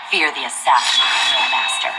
Fear the assassin with no master.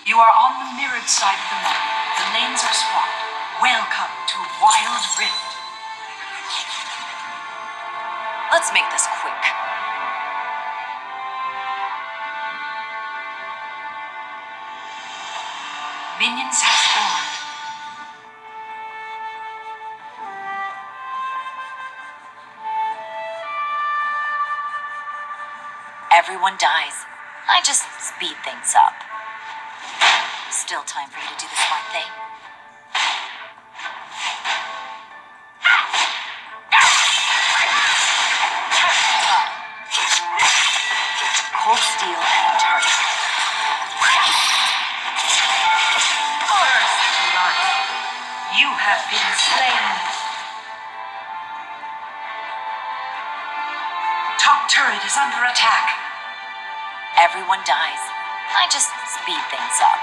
You are on the mirrored side of the map. The lanes are swapped. Welcome to Wild Drift. Let's make this quick. Minions have spawned. Everyone dies. I just speed things up. Still time for you to do the smart thing. Cold steel and target. First blood. You have been slain. Top turret is under attack. Everyone dies. I just speed things up.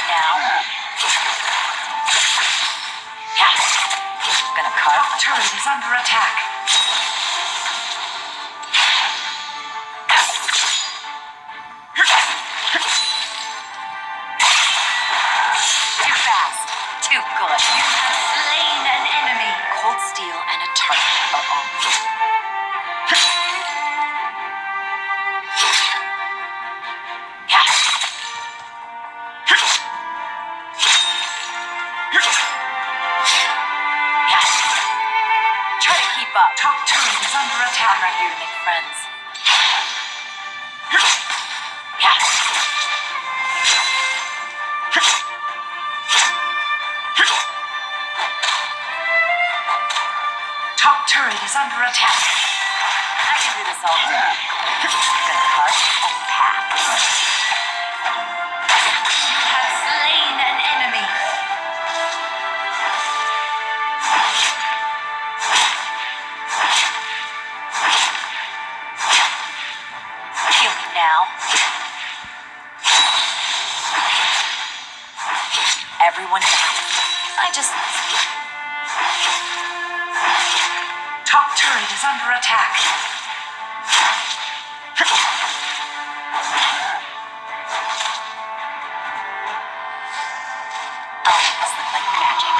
Now. Gonna carve Top turret is under attack. Too fast. Too Too good. You have slain an enemy. Cold steel and a target are all. Try to keep up. Top turret is under I'm attack. not here to make friends. Top turret is under attack. I can do this all day. I'm gonna carve my own path. You have slain an enemy. Kill me now. Everyone dies. I just... Top turret is under attack. Oh, this looks like magic.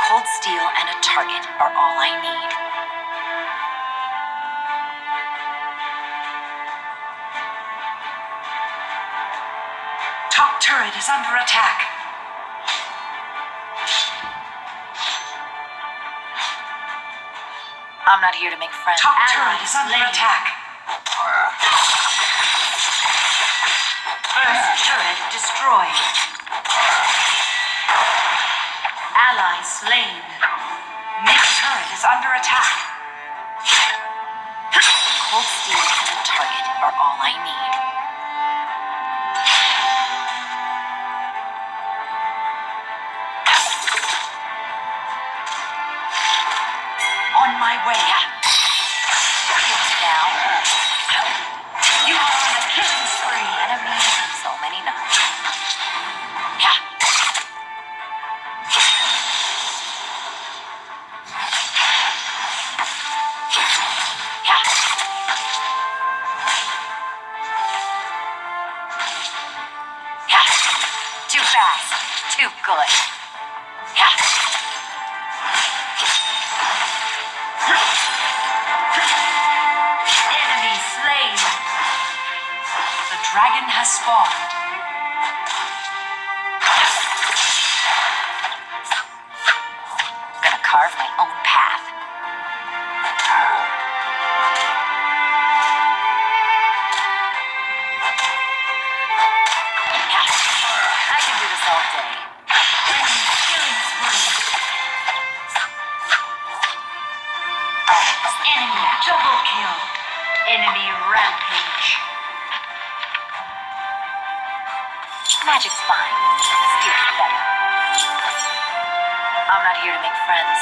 Cold steel and a target are all I need. Top turret is under attack. I'm not here to make friends. Top turret is under attack. First turret destroyed. Ally slain. Mid turret is under attack. Cold steel and a target are all I need. On my way. Kill me now. You are on a killing spree. Enemies, so many knives. Too fast. Too good. Enemy slain. The dragon has spawned. I'm gonna carve my own path. I can do this all day. Enemy killing spree. Enemy double kill. Enemy rampage. Magic's fine. Steel's better. I'm not here to make friends.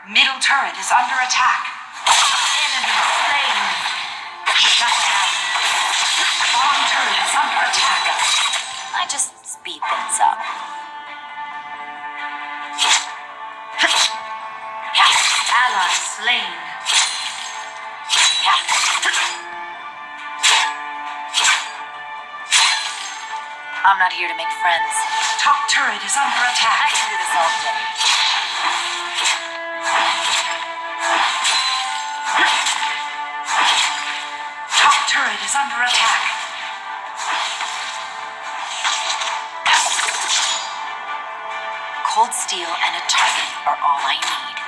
Middle turret is under attack. Enemy slain. Shut down. Bottom turret is under attack. I just speed things up. Ally slain. I'm not here to make friends. Top turret is under I attack. can do this all day. Top turret is under attack. Cold steel and a target are all I need.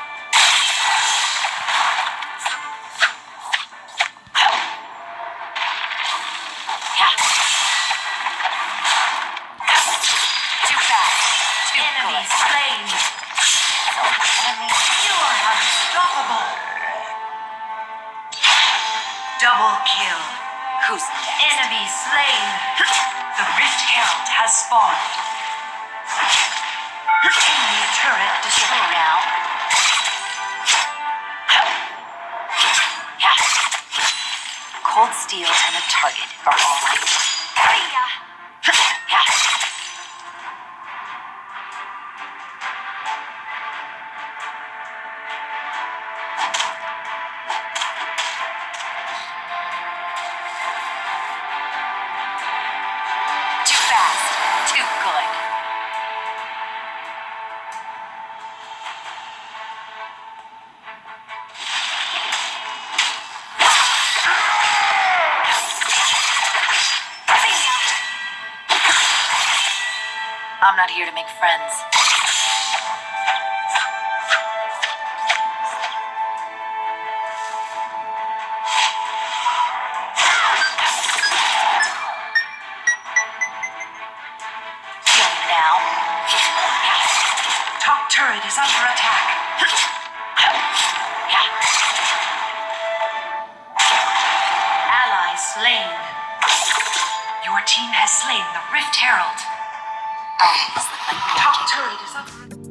Too fast. Too Enemy good. slain. Enemy. You are unstoppable. Double kill. Who's next? Enemy slain. The Rift Herald has spawned. Enemy turret Kill me destroyed. now. cold steel and a target are all I need. Too fast, too good. I'm not here to make friends. Feel me now. Top turret is under attack. Ally slain. Your team has slain the Rift Herald. This looks like Top turret is under attack.